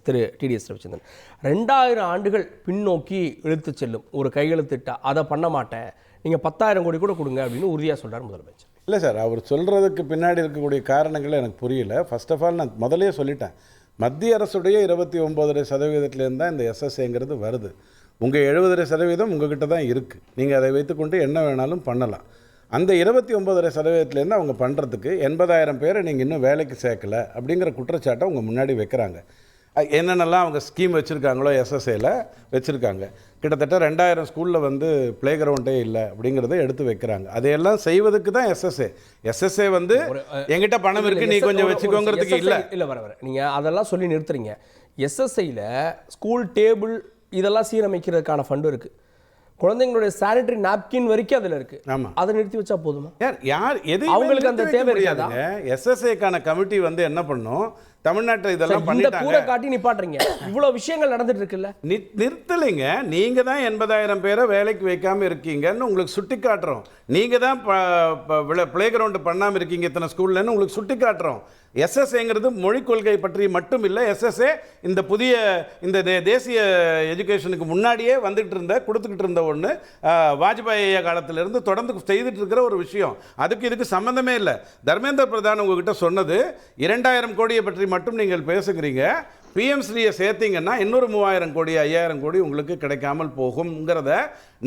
திரு TDS Ravichandran 2000 ஆண்டுகள் பின்னோக்கி இழுத்து செல்லும் ஒரு கையெழுத்திட்டா அதை பண்ண மாட்டேன், நீங்கள் 10,000 கோடி கூட கொடுங்க அப்படின்னு உறுதியாக சொல்கிறார் முதலமைச்சர். இல்லை சார், அவர் சொல்கிறதுக்கு பின்னாடி இருக்கக்கூடிய காரணங்கள் எனக்கு புரியல. ஃபர்ஸ்ட் ஆஃப் ஆல் நான் முதலே சொல்லிட்டேன், மத்திய அரசுடைய 29.5% தான் இந்த எஸ்எஸ்ஏங்கிறது வருது. உங்கள் 70% உங்ககிட்ட தான் இருக்குது. நீங்கள் அதை வைத்துக்கொண்டு என்ன வேணாலும் பண்ணலாம். அந்த 29.5%லேருந்து அவங்க பண்ணுறதுக்கு 80,000 பேரை நீங்கள் இன்னும் வேலைக்கு சேர்க்கலை அப்படிங்கிற குற்றச்சாட்டை அவங்க முன்னாடி வைக்கிறாங்க. என்னென்னலாம் அவங்க ஸ்கீம் வச்சுருக்காங்களோ எஸ்எஸ்ஏல வச்சுருக்காங்க. கிட்டத்தட்ட 2000 ஸ்கூலில் வந்து ப்ளே கிரவுண்டே இல்லை அப்படிங்கிறத எடுத்து வைக்கிறாங்க. அதையெல்லாம் செய்வதுக்கு தான் எஸ்எஸ்ஏ வந்து எங்கிட்ட பணம் இருக்குது, நீ கொஞ்சம் வச்சுக்கோங்கிறதுக்கு இல்லை. இல்லை வர நீங்கள் அதெல்லாம் சொல்லி நிறுத்துறீங்க. எஸ்எஸ்ஐயில் ஸ்கூல் டேபிள் இதெல்லாம் சீரமைக்கிறதுக்கான ஃபண்டு இருக்குது. குழந்தைங்களுடைய சானிட்டரி நாப்கின் வரைக்கும் அதில் இருக்குது. ஆமாம், அதை நிறுத்தி வச்சா போதுமா? யார் எது அவங்களுக்கு அந்த தேவை இருக்காதுங்க. எஸ்எஸ்ஏக்கான கமிட்டி வந்து என்ன பண்ணும், தமிழ்நாட்டில் இதெல்லாம் பண்ணிட்டாங்க. கூட காட்டி நிப்பாட்டுறீங்க. இவ்வளவு விஷயங்கள் நடந்துட்டு இருக்குல்ல, நிறுத்தலைங்க. நீங்க தான் 80,000 பேரை வேலைக்கு வைக்காம இருக்கீங்கன்னு உங்களுக்கு சுட்டி காட்டுறோம். நீங்க தான் பிளே கிரவுண்ட் பண்ணாம இருக்கீங்க இத்தனை ஸ்கூல்லன்னு உங்களுக்கு சுட்டி காட்டுறோம். எஸ்எஸ்ஏங்கிறது மொழிக் கொள்கை பற்றி மட்டும் இல்லை. எஸ்எஸ்ஏ இந்த புதிய இந்த தேசிய எஜுகேஷனுக்கு முன்னாடியே வந்துட்டு இருந்த கொடுத்துக்கிட்டு இருந்த ஒன்று, வாஜ்பாய் காலத்திலிருந்து தொடர்ந்து செய்துட்டு இருக்கிற ஒரு விஷயம். அதுக்கு இதுக்கு சம்மந்தமே இல்லை. தர்மேந்திர பிரதான் உங்ககிட்ட சொன்னது 2000 கோடியை பற்றி மட்டும் நீங்கள் பேசுகிறீங்க. பிஎம்ஸ்ரீயை சேர்த்தீங்கன்னா இன்னொரு 3000 கோடி 5000 கோடி உங்களுக்கு கிடைக்காமல் போகும்ங்கிறத,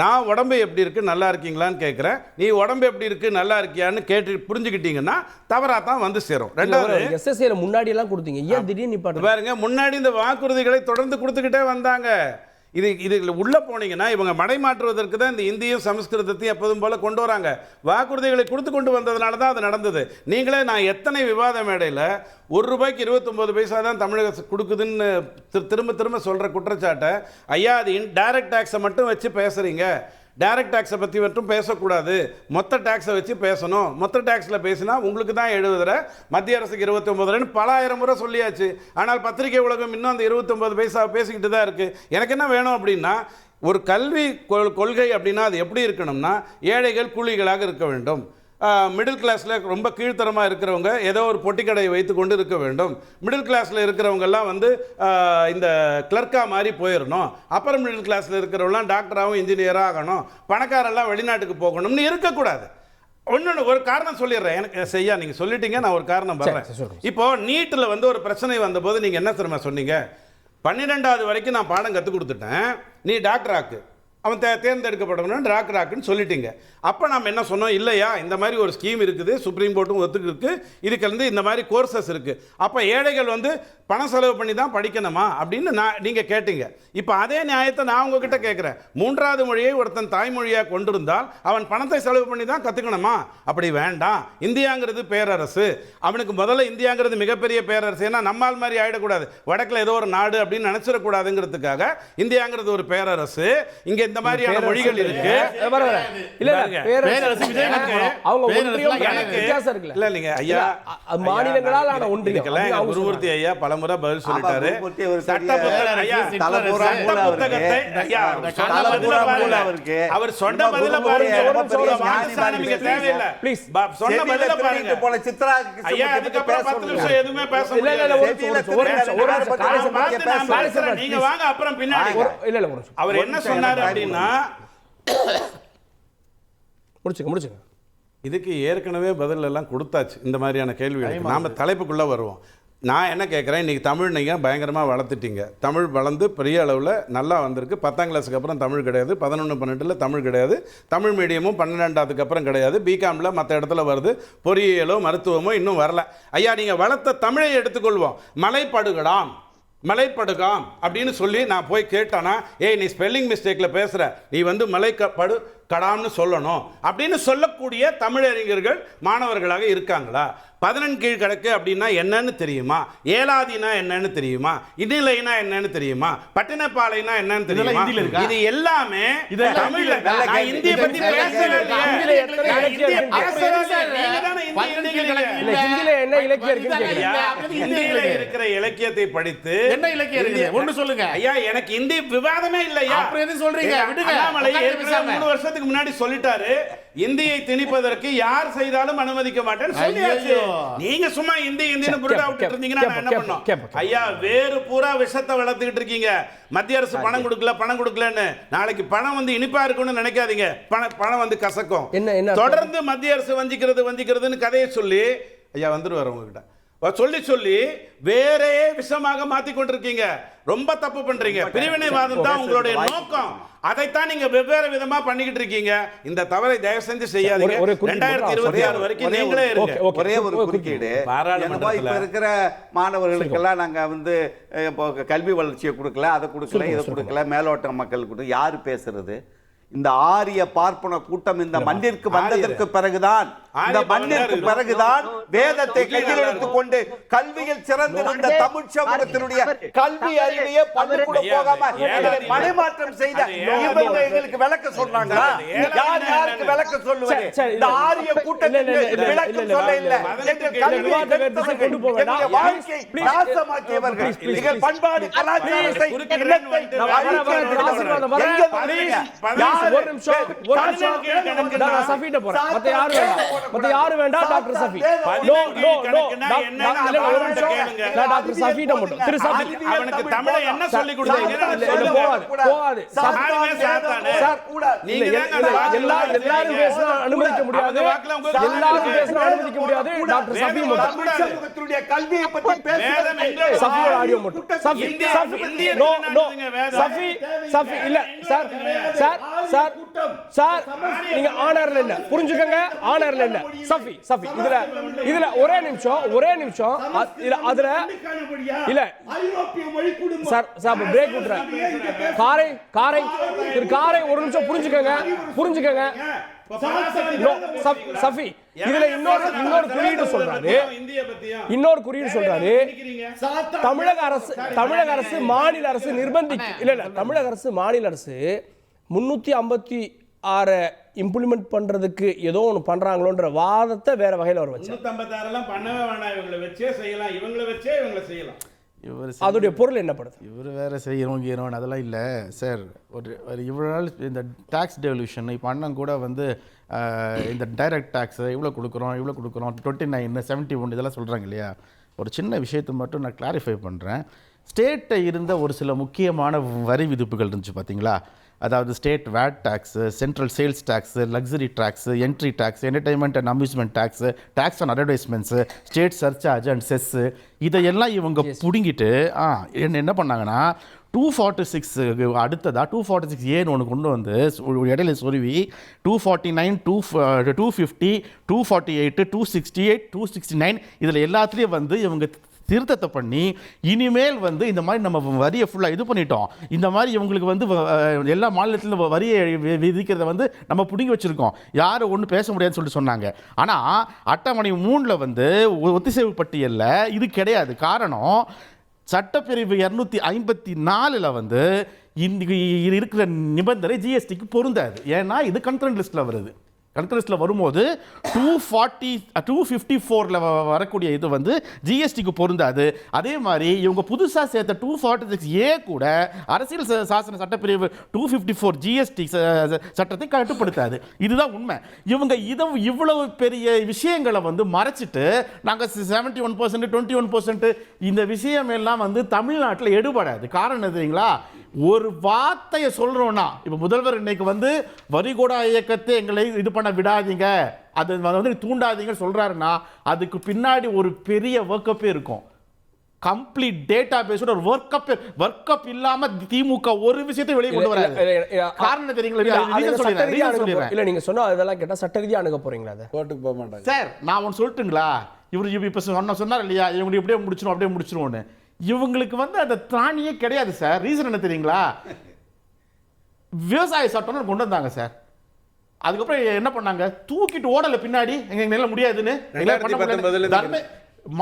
நான் உடம்பு எப்படி இருக்குது நல்லா இருக்கீங்களான்னு கேட்குறேன், நீ உடம்பு எப்படி இருக்குது நல்லா இருக்கியான்னு கேட்டு புரிஞ்சுக்கிட்டீங்கன்னா தவறாக தான் வந்து சேரும். ரெண்டாவது, எஸ்எஸ்ஏல முன்னாடி எல்லாம் கொடுத்தீங்க, ஏன் திடீர்னு நிப்பாட்டு பாருங்க. முன்னாடி இந்த வாக்குறுதிகளை தொடர்ந்து கொடுத்துக்கிட்டே வந்தாங்க. இதுல உள்ளே போனீங்கன்னா இவங்க மடைமாற்றுவதற்கு தான் இந்த இந்தியும் சமஸ்கிருதத்தையும் எப்போதும் போல கொண்டு வராங்க. வாக்குறுதிகளை கொடுத்து கொண்டு வந்ததுனால தான் அது நடந்தது. நீங்களே நான் எத்தனை விவாத மேடையில் ₹1 29 தான் தமிழக கொடுக்குதுன்னு திரும்ப திரும்ப சொல்கிற குற்றச்சாட்டை, ஐயா அது டைரக்ட் டேக்ஸை மட்டும் வச்சு பேசுகிறீங்க, டைரக்ட் டேக்ஸை பற்றி மட்டும் பேசக்கூடாது, மொத்த டேக்ஸை வச்சு பேசணும், மொத்த டேக்ஸில் பேசினா உங்களுக்கு தான் 70, மத்திய அரசுக்கு 29 பல ஆயிரம் முறை சொல்லியாச்சு. ஆனால் பத்திரிகை உலகம் இன்னும் அந்த 29 பேசிக்கிட்டு தான் இருக்குது. எனக்கு என்ன வேணும் அப்படின்னா, ஒரு கல்வி கொள்கை அப்படின்னா அது எப்படி இருக்கணும்னா, ஏழைகள் கூலிகளாக இருக்க வேண்டும். மிடில் கிளாஸில் ரொம்ப கீழ்த்தரமாக இருக்கிறவங்க ஏதோ ஒரு பொட்டிக்கடையை வைத்து கொண்டு இருக்க வேண்டும். மிடில் கிளாஸில் இருக்கிறவங்கெல்லாம் வந்து இந்த கிளர்க்காக மாதிரி போயிடணும். அப்புறம் மிடில் கிளாஸில் இருக்கிறவங்களாம் டாக்டராகவும் இன்ஜினியராக ஆகணும், பணக்காரெல்லாம் வெளிநாட்டுக்கு போகணும்னு இருக்கக்கூடாது. ஒன்று ஒரு காரணம் சொல்லிடுறேன். எனக்கு செய்யா நீங்கள் சொல்லிட்டீங்க, நான் ஒரு காரணம் வர்றேன். இப்போது நீட்டில் வந்து ஒரு பிரச்சனை வந்தபோது நீங்கள் என்ன தெரியுமா சொன்னீங்க, 12வது வரைக்கும் நான் பாடம் கற்றுக் கொடுத்துட்டேன், நீ டாக்டராக்கு, அவன் தேர்ந்தெடுக்கப்படணும்னு ராக்குன்னு சொல்லிட்டீங்க. அப்போ நம்ம என்ன சொன்னோம், இல்லையா இந்த மாதிரி ஒரு ஸ்கீம் இருக்குது, சுப்ரீம் கோர்ட்டும் ஒத்துக்கிருக்கு, இதுக்கு வந்து இந்த மாதிரி கோர்சஸ் இருக்குது, அப்போ ஏழைகள் வந்து பணம் செலவு பண்ணி தான் படிக்கணுமா அப்படின்னு நீங்கள் கேட்டீங்க. இப்போ அதே நியாயத்தை நான் உங்ககிட்ட கேட்குறேன். 3வது மொழியை ஒருத்தன் தாய்மொழியாக கொண்டிருந்தால் அவன் பணத்தை செலவு பண்ணி தான் கற்றுக்கணுமா? அப்படி வேண்டாம். இந்தியாங்கிறது பேரரசு, அவனுக்கு முதல்ல இந்தியாங்கிறது மிகப்பெரிய பேரரசு. ஏன்னா நம்மால் மாதிரி ஆகிடக்கூடாது, வடக்கில் ஏதோ ஒரு நாடு அப்படின்னு நினச்சிடக்கூடாதுங்கிறதுக்காக இந்தியாங்கிறது ஒரு பேரரசு. இங்கே இந்த மாதிரியான மொழிகள் இருக்கு. மாநிலங்களால் குருமூர்த்தி ஐயா பலமுறை பதில் சொல்லிட்டாரு. அவர் சொன்ன பதில பாருங்க. எதுவுமே பேச நீங்க வாங்க அப்புறம் பின்னாடி. அவர் என்ன சொன்னாரு அப்படின்னா, முடிச்சுங்க இதுக்கு ஏற்கனவே பதில் எல்லாம் கொடுத்தாச்சு. இந்த மாதிரியான கேள்விகளுக்கு நாம தலைப்புக்குள்ளே வருவோம். நான் என்ன கேட்குறேன், இன்றைக்கி தமிழ் நீங்கள் பயங்கரமாக வளர்த்துட்டீங்க. தமிழ் வளர்ந்து பெரிய அளவில் நல்லா வந்திருக்கு. 10ஆம் கிளாஸுக்கு அப்புறம் தமிழ் கிடையாது, 11, 12 தமிழ் கிடையாது, தமிழ் மீடியமும் 12ஆவதுக்கு அப்புறம் கிடையாது, பிகாமில் மற்ற இடத்துல வருது, பொறியியலோ மருத்துவமோ இன்னும் வரல. ஐயா நீங்கள் வளர்த்த தமிழை எடுத்துக்கொள்வோம். மலைப்படுகாம் அப்படின்னு சொல்லி நான் போய் கேட்டானா, ஏய் நீ ஸ்பெல்லிங் மிஸ்டேக்கில் பேசுகிற, நீ வந்து கடாம்னு சொல்லணும் அப்படின்னு சொல்லக்கூடிய தமிழறிஞர்கள் மாணவர்களாக இருக்காங்களா? 11 கீழ் கணக்கு அப்படின்னா என்னன்னு தெரியுமா? ஏலாதினா என்னன்னு தெரியுமா? இடையிலைனா என்னன்னு தெரியுமா? பட்டினப்பாலைனா என்னன்னு தெரியுமா? இது எல்லாமே தமிழ்ல. நான் இந்திய பத்தி பேசவே இல்லை. இந்தியில இருக்கிற இலக்கியத்தை படித்து என்ன இலக்கியம் இருக்கு ஒன்னு சொல்லுங்க. ஐயா எனக்கு இந்தி விவாதமே இல்லையா? அப்புறம் எது சொல்றீங்க? விடுங்க. 3 வருஷத்துக்கு வருஷத்துக்கு முன்னாடி சொல்லிட்டாரு, இந்தியை திணிப்பதற்கு யார் செய்தாலும் அனுமதிக்க மாட்டேன்னு சொல்லியாச்சு. நீங்க சும்மா இந்தின்னு புருடா விட்டுட்டு இருந்தீங்கன்னா நான் என்ன பண்ணோம்? ஐயா, வேறு பூரா விஷத்தை வளர்த்துக்கிட்டு இருக்கீங்க. மத்திய அரசு பணம் கொடுக்கலன்னு. நாளைக்கு பணம் வந்து இனிப்பா இருக்கும்னு நினைக்காதீங்க. பணம் வந்து கசக்கும். தொடர்ந்து மத்திய அரசு வஞ்சிக்கிறதுன்னு கதையை சொல்லி ஐயா வந்துருவார் உங்ககிட்ட சொல்லி வேறே விஷமாக மாத்தி கொண்டிருக்கீங்க. ரொம்ப தப்பு பண்றீங்க. பிரிவினைவாதம் தான் உங்களுடைய நோக்கம். அதைத்தான் நீங்க வெவ்வேறு விதமா பண்ணிக்கிட்டு இருக்கீங்க. இந்த தவறை தயவு செஞ்சு செய்யாதீங்க. 2026 வரைக்கும் நீங்களே இருங்க. ஒரே ஒரு குறுக்கீடு. இப்ப இருக்கிற மாணவர்களுக்கெல்லாம் நாங்க வந்து கல்வி வளர்ச்சியை கொடுக்கல, அதை கொடுக்கல, இதை கொடுக்கல, மேலோட்ட மக்கள் கொடுக்க யாரு பேசுறது? இந்த ஆரிய பார்ப்பன கூட்டம் இந்த மண்ணிற்கு வந்ததற்கு பிறகுதான் வேதத்தை கையில் எடுத்துக் கொண்டு கல்வியில் சிறந்திருந்த தமிழ் சமூகத்தினுடைய கல்வி அறிவையே பள்ளிக்கூட போகாம மனைமாற்றம் செய்த இவங்க எங்களுக்கு விளக்க சொல்றாங்க. யாருக்கு விளக்க சொல்லுவது? இந்த ஆரிய கூட்டத்துக்கு விளக்கம் சொல்ல இல்லை. வாழ்க்கை நாசமாக்கியவர்கள் எங்கள் பண்பாடு கலாச்சாரத்தை யாரு வேண்டாம் doctor Safi. No no no doctor சஃபிட்ட மட்டும். திரு சஃபி அவனுக்கு தமிழை என்ன சொல்லி கொடுத்தீங்க? போகாது சார், நீங்க எல்லாரும் பேச அனுமதிக்க முடியாது. எல்லாரும் பேச அனுமதிக்க முடியாது. டாக்டர் சஃபி மட்டும் கல்வியை பத்தி பேசுறது. சஃபியோட ஆடியோ மட்டும். சஃபி நோ நோ சஃபி சஃபி இல்ல சார் சார் சார் சார் நீங்க ஆனர்ல இல்ல, புரிஞ்சுக்கங்க. ஆனர்ல இல்ல சஃபி சஃபி இதுல ஒரே நிமிஷம் இல்ல அதுல இல்ல சார் சார் பிரேக் விட்டுறேன். காரை ஒரு நிமிஷம் புரிஞ்சுக்கங்க. சஃபி இதுல இன்னொரு குறியீடு சொல்றாரு. தமிழக அரசு மாநில அரசு நிர்பந்திக்கு இல்ல தமிழக அரசு மாநில அரசு 356 இம்ப்ளிமெண்ட் பண்றதுக்கு ஏதோ ஒன்று பண்றாங்களோன்ற வாதத்தை வேற வகையில் அவர் வச்சு 356 எல்லாம் பண்ணவே வேணாம், இவங்களை வச்சே செய்யலாம், இவங்களை செய்யலாம். அதோடைய பொருள் என்னப்படுது? இவர் வேற செய்யணும் அதெல்லாம் இல்லை சார். ஒரு இவ்வளோ நாள் இந்த டேக்ஸ் டெவல்யூஷன் இப்போ அண்ணன் கூட வந்து இந்த டைரக்ட் டேக்ஸ் இவ்வளோ கொடுக்குறோம் 29, 71 இதெல்லாம் சொல்கிறாங்க இல்லையா. ஒரு சின்ன விஷயத்தை மட்டும் நான் கிளாரிஃபை பண்ணுறேன். ஸ்டேட்டை இருந்த ஒரு சில முக்கியமான வரி விதிப்புகள் இருந்துச்சு பார்த்தீங்களா. அதாவது state VAT tax, central sales tax, luxury tax, entry tax, entertainment and amusement tax, tax on advertisements, state surcharge and cess, இதையெல்லாம் இவங்க பிடுங்கிட்டு என்ன பண்ணாங்கன்னா 246 அடுத்ததாக 246A ஒன்று கொண்டு வந்து இடையில சொருவி 249, 250, 248, 268, 269 இதில் எல்லாத்துலேயும் வந்து இவங்க திருத்தத்தை பண்ணி இனிமேல் வந்து இந்த மாதிரி நம்ம வரியை ஃபுல்லாக இது பண்ணிட்டோம். இந்த மாதிரி இவங்களுக்கு வந்து எல்லா மாநிலத்திலும் வரியை விதிக்கிறத வந்து நம்ம பிடுங்கி வச்சுருக்கோம், யாரும் ஒன்றும் பேச முடியாதுன்னு சொல்லிட்டு சொன்னாங்க. ஆனால் அட்டவணை 3 வந்து ஒத்திசைவு பட்டியலில் இது கிடையாது. காரணம் சட்டப்பிரிவு 254 வந்து இருக்கிற நிபந்தனை ஜிஎஸ்டிக்கு பொருந்தாது. ஏன்னா இது கன்கரண்ட் லிஸ்ட்டில் வருது. கன்கரன்ஸில் வரும்போது 254 வரக்கூடிய இது வந்து ஜிஎஸ்டிக்கு பொருந்தாது. அதே மாதிரி இவங்க புதுசாக சேர்த்த 246A கூட அரசியல் சாசன சட்டப்பிரிவு 254 ஜிஎஸ்டி சட்டத்தை கட்டுப்படுத்தாது. இதுதான் உண்மை. இவங்க இவ்வளவு பெரிய விஷயங்களை வந்து மறைச்சிட்டு நாங்கள் 71%, 21% இந்த விஷயம் எல்லாம் வந்து தமிழ்நாட்டில் எடுபடாது. காரணம் எதுங்களா, ஒரு வார்த்தையை சொல்கிறோன்னா இப்போ முதல்வர் இன்னைக்கு வந்து வரிகோடா இயக்கத்தை எங்களை இது பண்ண விடாதீங்க, அது வந்து தூண்டாதீங்க சொல்கிறாருன்னா அதுக்கு பின்னாடி ஒரு பெரிய ஒர்க்கப்பே இருக்கும். கம்ப்ளீட் டேட்டா பேஸோட ஒரு ஒர்க்கப் இல்லாம திமுக ஒரு விஷயத்தை வெளியே கொண்டு வராது. காரணம் தெரியுங்களா? இல்ல நீங்க சொன்னா அதெல்லாம் கேட்டா சட்ட ரீதியா அணுக போறீங்களா? அதை கோர்ட்டுக்கு போக மாட்டாங்க சார். நான் ஒன்று சொல்லட்டுங்களா, இவர் இப்போ சொன்னார் இல்லையா, இவங்க அப்படியே முடிச்சிருவோன்னு. இவங்களுக்கு வந்து அந்த திராணியே கிடையாது சார். ரீசன் என்ன தெரியுங்களா, விவசாய சட்டம் கொண்டு வந்தாங்க சார். அதுக்கப்புறம் என்ன பண்ணாங்க, தூக்கிட்டு ஓடல பின்னாடி, எங்க முடியாதுன்னு.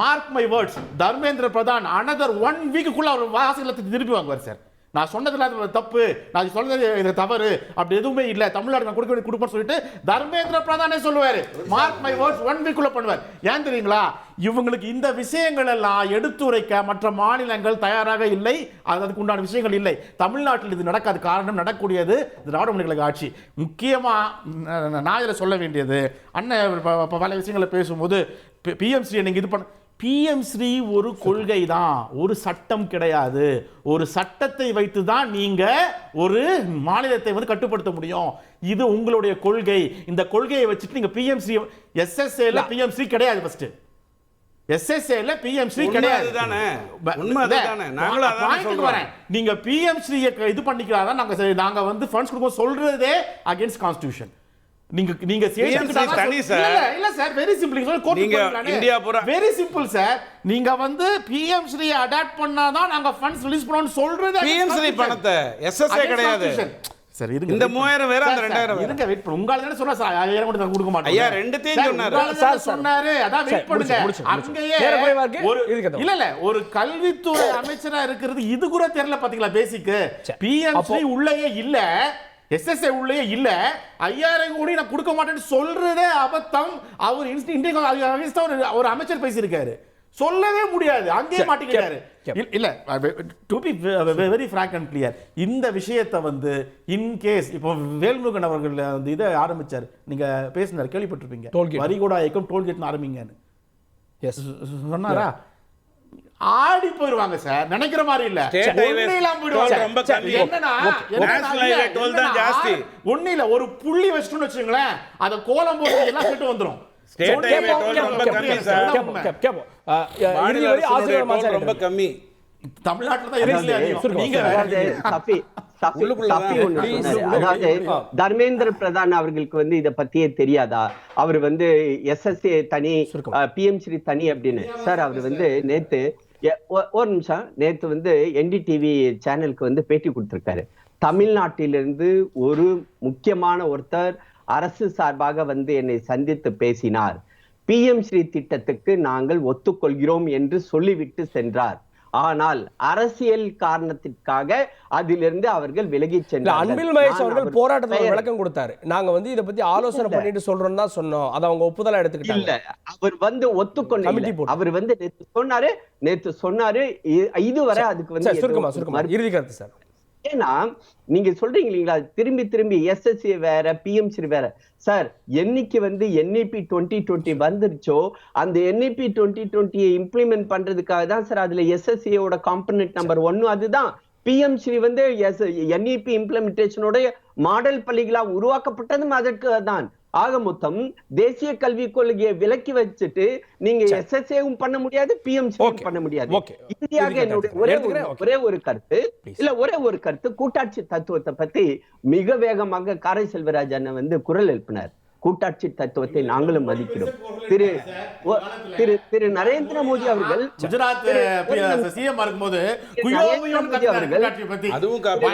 Mark my words, Dharmendra Pradhan another 1 வீக்குள்ள அவர் வாசகத்தை திருப்பி வாங்குவார் சார். நான் சொன்னதுல அது தப்பு, நான் சொன்னது இது தவறு, அப்படி எதுவுமே இல்ல, தமிழ்நாடு நான் கொடுக்க வேண்டிய கொடுப்பேன்னு சொல்லிட்டு தர்மேந்திர பிரதானே சொல்லுவாரு. மார்க் மை வேர்ட்ஸ், 1 வீக்குள்ள பண்ணுவார். ஏன் தெரியுங்களா? இவங்களுக்கு இந்த விஷயங்கள் எல்லாம் எடுத்துரைக்க மற்ற மாநிலங்கள் தயாராக இல்லை, அதுக்கு உண்டான விஷயங்கள் இல்லை. தமிழ்நாட்டில் இது நடக்காது. காரணம், நடக்கக்கூடியது திராவிட முன்னேற்ற ஆட்சி. முக்கியமா நான் இதில் சொல்ல வேண்டியது, அண்ணன் பல விஷயங்களை பேசும்போது பிஎம்சி நீங்க இது பண்ண, பிஎம்ஸ்ரீ ஒரு கொள்கை தான், ஒரு சட்டம் கிடையாது. ஒரு சட்டத்தை வைத்து தான் நீங்க ஒரு மாநிலத்தை வந்து கட்டுப்படுத்த முடியும். இது உங்களுடைய கொள்கை. இந்த கொள்கையை வச்சுட்டு நீங்க பிஎம்ஸ்ரீ, எஸ்எஸ்ஏல பிஎம்ஸ்ரீ கிடையாது. ஃபர்ஸ்ட் எஸ்எஸ்ஏல பிஎம்ஸ்ரீ கிடையாது. நீங்க பிஎம்ஸ்ரீ இது பண்ணிக்கிறாதான் நாங்க வந்து ஃபண்ட்ஸ் கொடுக்க சொல்றதே அகைன்ஸ்ட் கான்ஸ்டிடியூஷன். நீங்க தனி சார். இல்ல சார், வெரி சிம்பிள். நீங்க இந்தியா பூரா வெரி சிம்பிள் சார். நீங்க வந்து பிஎம் ஸ்ரீ அடாப்ட் பண்ணாதான் நாங்க ஃபண்ட்ஸ் ரிலீஸ் பண்ணனும் சொல்றது. பிஎம் ஸ்ரீ பணத்தை எஸ்எஸ்ஏ கிடையாது. சரி, இருங்க. இந்த 3000 வேற, அந்த 2000 இருங்க. வெயிட் பண்ணு. உங்களால என்ன சொன்னா சார் 5000 கூட நான் கொடுக்க மாட்டேன். ஐயா ரெண்டுத்தையும் சொன்னாரு சார். சொன்னாரு. அதான் வெயிட் பண்ணுங்க. அங்கேயே ஒரு இல்ல ஒரு கல்வித்துறை அமைச்சரா இருக்கிறது இது கூட தெரியல பாத்தீங்களா? பேசிக் பிஎம் ஸ்ரீ உள்ளேயே இல்ல, எஸ்எஸ்ஏ உள்ளே இல்ல, 5000 கோடி நான் கொடுக்க மாட்டேன்னு சொல்றதே அபத்தம். அவர் ஒரு அமைச்சர் பேசியிருக்காரு, சொல்லவே முடியாது, அங்கேயே மாட்டிக்கிறாரு. இல்ல, to be very Frank and clear, இந்த விஷயத்தை வந்து இன் கேஸ் இப்போ வேல்முருகன் அவர்கள் வந்து இதை ஆரம்பிச்சார், நீங்க பேசினார், கேள்விப்பட்டிருப்பீங்க, வரிகூடா இயக்கம் டோல்கேட் ஆரம்பிங்கன்னு சொன்னாரா? ஆடி போயிருவாங்க சார், நினைக்கிற மாதிரி இல்ல. ஒன்னில ஒரு புள்ளி வச்சுட்டு வச்சுங்களேன், அத கோலம் போட்டு எல்லாம் கேட்டு வந்துரும். ரொம்ப கம்மி தர்மேந்திர பிரதான் அவர்களுக்கு வந்து இத பத்தியே தெரியாதா? அவர் வந்து எஸ்எஸ்ஏ தனி, பிஎம்ஸ்ரீ தனி அப்படின்னு. சார் அவர் வந்து நேத்து ஒரு நிமிஷம், நேத்து வந்து என்டிடிவி சேனலுக்கு வந்து பேட்டி கொடுத்திருக்காரு. தமிழ்நாட்டிலிருந்து ஒரு முக்கியமான ஒருத்தர் அரசு சார்பாக வந்து என்னை சந்தித்து பேசினார். பிஎம்ஸ்ரீ திட்டத்துக்கு நாங்கள் ஒத்துக்கொள்கிறோம் என்று சொல்லிவிட்டு சென்றார். ஆனால் அரசியல் காரணத்திற்காக அதிலிருந்து அவர்கள் விலகி சென்றார். அன்பில் மகேஷ் அவர்கள் போராட்டத்தில் விளக்கம் கொடுத்தாரு. நாங்க வந்து இத பத்தி ஆலோசனை பண்ணிட்டு சொல்றோம் தான் சொன்னோம். அத அவங்க ஒப்புதலா எடுத்துக்கிட்டாங்க. இல்ல, அவர் வந்து ஒத்துக்கொண்டாரு. அவர் வந்து நேத்து சொன்னாரு இதுவரை அதுக்கு வந்து சுருக்கமா இறுதி கருத்து சார். ஏன்னா நீங்க சொல்றீங்க இல்லீங்களா, திரும்பி திரும்பி எஸ்எஸ்ஏ வேற, பிஎம்சி வேற. சார், என்னைக்கு வந்து என்இபி 2020 வந்துருச்சோ அந்த என்இபி 2020 இம்ப்ளிமெண்ட் பண்றதுக்காக தான் சார் அதுல எஸ்எஸ்ஏ காம்பனன்ட் நம்பர் 1 அதுதான். பிஎம்சி வந்து என்இபி இம்ப்ளிமெண்டேஷனோட மாடல் பள்ளிகளா உருவாக்கப்பட்டதும் அதற்கு தான். ஆக மொத்தம் தேசிய கல்விக் கொள்கையை விலக்கி வச்சுட்டு நீங்க எஸ்எஸ்ஏவும் பண்ண முடியாது, பிஎம்சியும் பண்ண முடியாது. இறுதியாக என்னுடைய ஒரே ஒரு கருத்து கூட்டாட்சி தத்துவத்தை பத்தி மிக வேகமாக காரை செல்வராஜ் அண்ணன் வந்து குரல் எழுப்பினார். கூட்டாட்சி தத்துவத்தை நாங்களும் மதிக்கிறோம். திரு நரேந்திர மோடி அவர்கள் குஜராத் சிஎம் இருக்கும்போது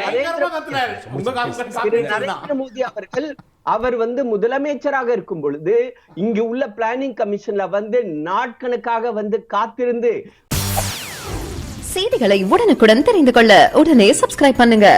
நரேந்திர மோடி அவர்கள் அவர் வந்து முதலமைச்சராக இருக்கும் பொழுது இங்கு உள்ள பிளானிங் கமிஷன்ல வந்து நாட்கணக்காக வந்து காத்திருந்து செய்திகளை உடனுக்குடன் தெரிந்து கொள்ள உடனே சப்ஸ்கிரைப் பண்ணுங்க.